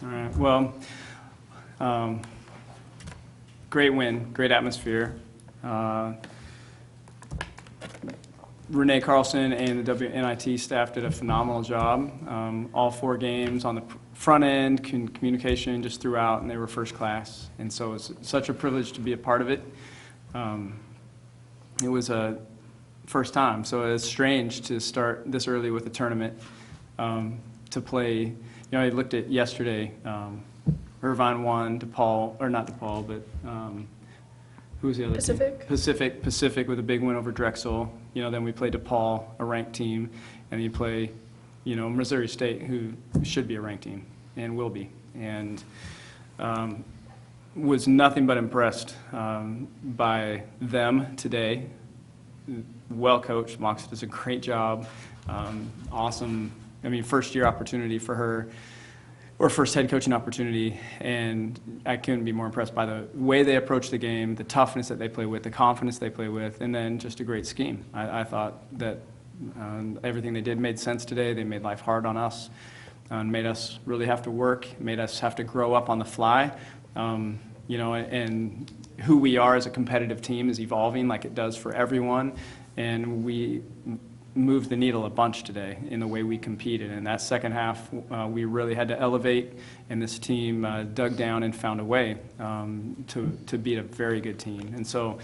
All right. Well, great win, great atmosphere. Renee Carlson and the WNIT staff did a phenomenal job. All 4 games on the front end, communication just throughout, and they were first class. And so it's such a privilege to be a part of it. It was a first time, so it's strange to start this early with a tournament to play. You know, I looked at yesterday, Irvine won, DePaul, or not DePaul, but who was the other Pacific. team? Pacific with a big win over Drexel. You know, then we play DePaul, a ranked team, and you play, you know, Missouri State, who should be a ranked team and will be. And was nothing but impressed by them today. Well coached. Mox does a great job. Awesome. I mean, first year opportunity for her, or first head coaching opportunity, and I couldn't be more impressed by the way they approach the game, the toughness that they play with, the confidence they play with, and then just a great scheme. I thought that everything they did made sense today. They made life hard on us, and made us really have to work, made us have to grow up on the fly. You know, and who we are as a competitive team is evolving like it does for everyone, and we moved the needle a bunch today in the way we competed. In that second half, we really had to elevate, and this team dug down and found a way to beat a very good team. And so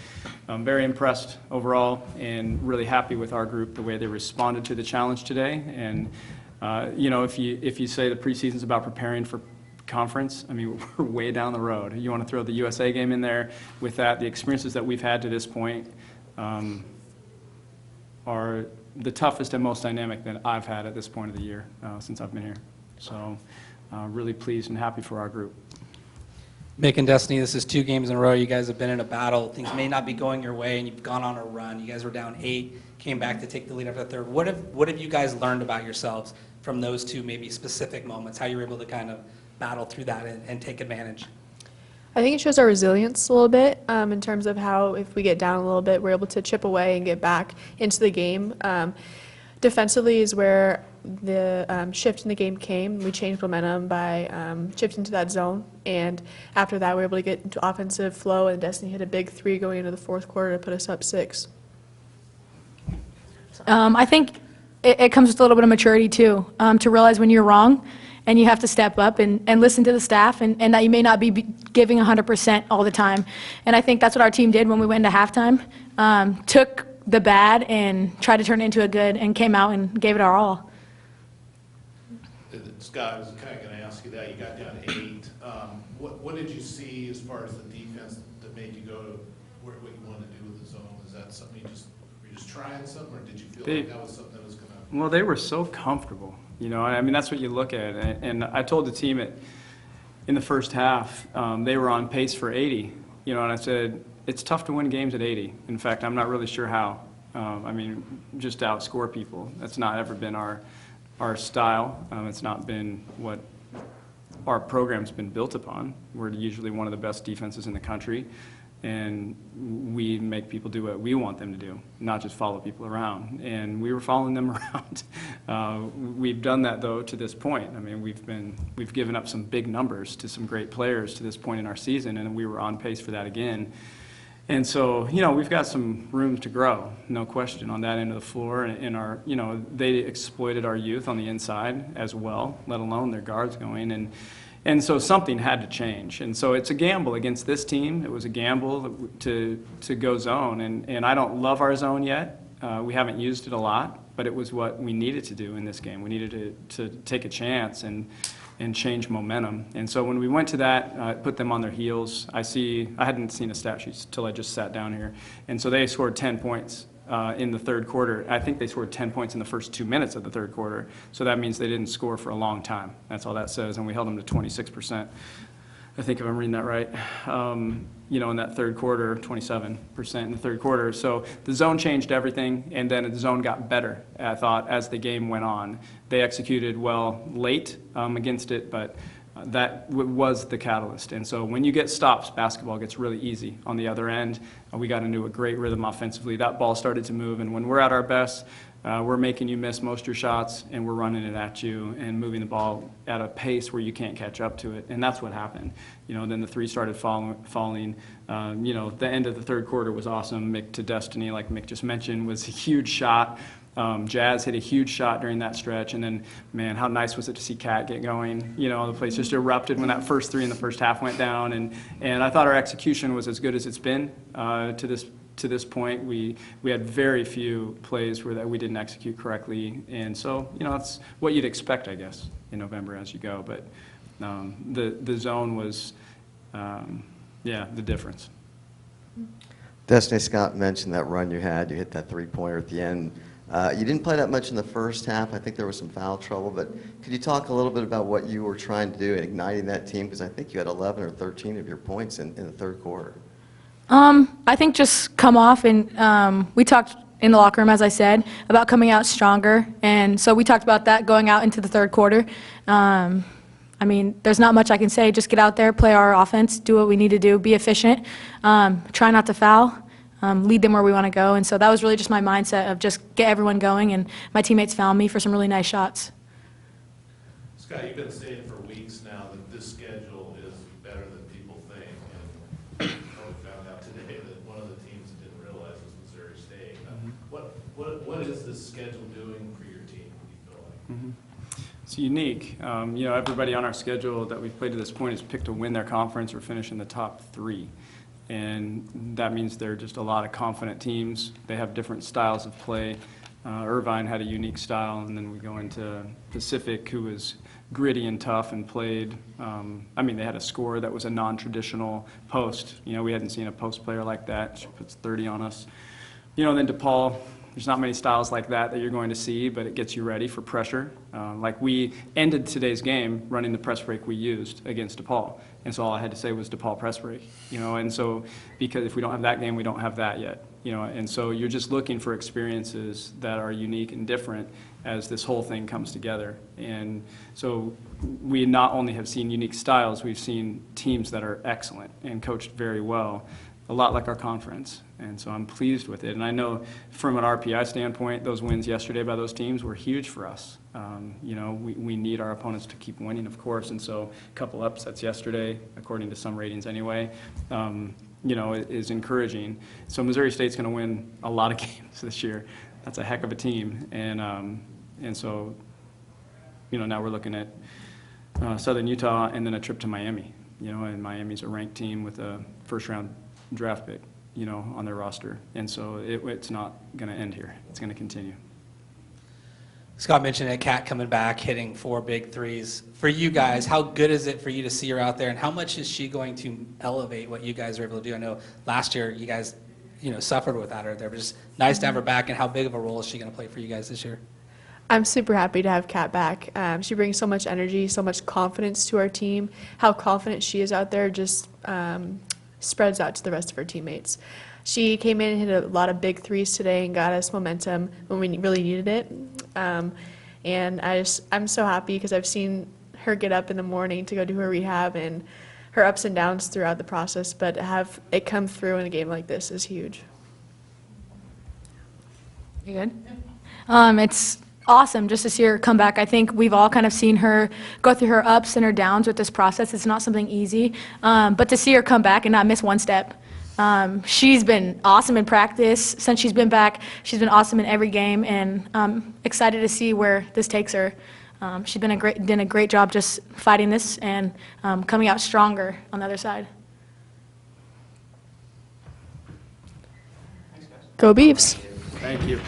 I'm very impressed overall and really happy with our group, the way they responded to the challenge today. And you know, if you say the preseason's about preparing for conference, I mean, we're way down the road. You want to throw the USA game in there with that. The experiences that we've had to this point are the toughest and most dynamic that I've had at this point of the year since I've been here. So really pleased and happy for our group. Mick and Destiny, this is 2 games in a row. You guys have been in a battle. Things may not be going your way, and you've gone on a run. You guys were down 8, came back to take the lead after the third. What have you guys learned about yourselves from those 2 maybe specific moments, how you were able to kind of battle through that and take advantage? I think it shows our resilience a little bit in terms of how if we get down a little bit, we're able to chip away and get back into the game. Defensively is where the shift in the game came. We changed momentum by shifting to that zone, and after that we were able to get into offensive flow, and Destiny hit a big 3 going into the fourth quarter to put us up 6. I think it comes with a little bit of maturity too, to realize when you're wrong and you have to step up and listen to the staff, and that you may not be giving 100% all the time. And I think that's what our team did when we went into halftime. Took the bad and tried to turn it into a good, and came out and gave it our all. Scott, I was kind of going to ask you that. You got down to 8. What did you see as far as the defense that made you go to what you wanted to do with the zone? Is that something were you just trying something, or did you feel like that was something that was going to? Well, they were so comfortable. You know, I mean, that's what you look at. And I told the team in the first half, they were on pace for 80. You know, and I said, it's tough to win games at 80. In fact, I'm not really sure how. I mean, just to outscore people. That's not ever been our style. It's not been what our program's been built upon. We're usually one of the best defenses in the country, and we make people do what we want them to do, not just follow people around. And we were following them around. We've done that though to this point. I mean, we've given up some big numbers to some great players to this point in our season, and we were on pace for that again. And so, you know, we've got some room to grow, no question, on that end of the floor. And our, you know, they exploited our youth on the inside as well, let alone their guards going. And so something had to change. And so it's a gamble against this team. It was a gamble to go zone. And I don't love our zone yet. We haven't used it a lot, but it was what we needed to do in this game. We needed to take a chance and change momentum. And so when we went to that, put them on their heels. I hadn't seen a stat sheet till I just sat down here. And so they scored 10 points in the third quarter. I think they scored 10 points in the first 2 minutes of the third quarter. So that means they didn't score for a long time. That's all that says. And we held them to 26%. I think if I'm reading that right. You know, in that third quarter, 27% in the third quarter. So the zone changed everything, and then the zone got better, I thought, as the game went on. They executed well late against it, but that was the catalyst. And so when you get stops, basketball gets really easy on the other end. We got into a great rhythm offensively. That ball started to move, and when we're at our best, we're making you miss most of your shots, and we're running it at you and moving the ball at a pace where you can't catch up to it. And that's what happened. Then the three started falling. The end of the third quarter was awesome. Mick to Destiny, like Mick just mentioned, was a huge shot. Jazz hit a huge shot during that stretch, and then, man, how nice was it to see Kat get going? The place just erupted when that first three in the first half went down, and I thought our execution was as good as it's been to this point. We had very few plays where that we didn't execute correctly, and so it's what you'd expect, I guess, in November as you go. But the zone was, the difference. Destiny, Scott mentioned that run you had. You hit that three-pointer at the end. You didn't play that much in the first half. I think there was some foul trouble, but could you talk a little bit about what you were trying to do in igniting that team? Because I think you had 11 or 13 of your points in the third quarter. I think just come off, and we talked in the locker room, as I said, about coming out stronger, and so we talked about that going out into the third quarter. There's not much I can say. Just get out there, play our offense, do what we need to do, be efficient, try not to foul. Lead them where we want to go. And so that was really just my mindset of just get everyone going, and my teammates found me for some really nice shots. Scott, you've been saying for weeks now that this schedule is better than people think, and we found out today that one of the teams that didn't realize was Missouri State. What is this schedule doing for your team, do you feel like? It's unique. Everybody on our schedule that we've played to this point has picked to win their conference or finish in the top three. And that means they're just a lot of confident teams. They have different styles of play. Irvine had a unique style, and then we go into Pacific, who was gritty and tough and played. They had a scorer that was a non-traditional post. We hadn't seen a post player like that. She puts 30 on us. Then DePaul, there's not many styles like that you're going to see, but it gets you ready for pressure. Like we ended today's game running the press break we used against DePaul. And so all I had to say was DePaul press break, and so because if we don't have that game, we don't have that yet, and so you're just looking for experiences that are unique and different as this whole thing comes together. And so we not only have seen unique styles, we've seen teams that are excellent and coached very well, a lot like our conference. And so I'm pleased with it. And I know from an RPI standpoint, those wins yesterday by those teams were huge for us. We need our opponents to keep winning, of course. And so a couple upsets yesterday, according to some ratings anyway, is encouraging. So Missouri State's going to win a lot of games this year. That's a heck of a team. And so, now we're looking at Southern Utah and then a trip to Miami. And Miami's a ranked team with a first-round draft pick, on their roster. And so it's not going to end here. It's going to continue. Scott mentioned Kat coming back, hitting 4 big threes. For you guys, how good is it for you to see her out there, and how much is she going to elevate what you guys are able to do? I know last year you guys, suffered without her there, but just nice to have her back, and how big of a role is she going to play for you guys this year? I'm super happy to have Kat back. She brings so much energy, so much confidence to our team. How confident she is out there just spreads out to the rest of her teammates. She came in and hit a lot of big threes today and got us momentum when we really needed it. And I'm so happy because I've seen her get up in the morning to go do her rehab and her ups and downs throughout the process, but to have it come through in a game like this is huge. You good? It's awesome just to see her come back. I think we've all kind of seen her go through her ups and her downs with this process. It's not something easy, but to see her come back and not miss one step. She's been awesome in practice since she's been back. She's been awesome in every game, and I'm excited to see where this takes her. She's been done a great job just fighting this and coming out stronger on the other side. Go Beavs. Thank you.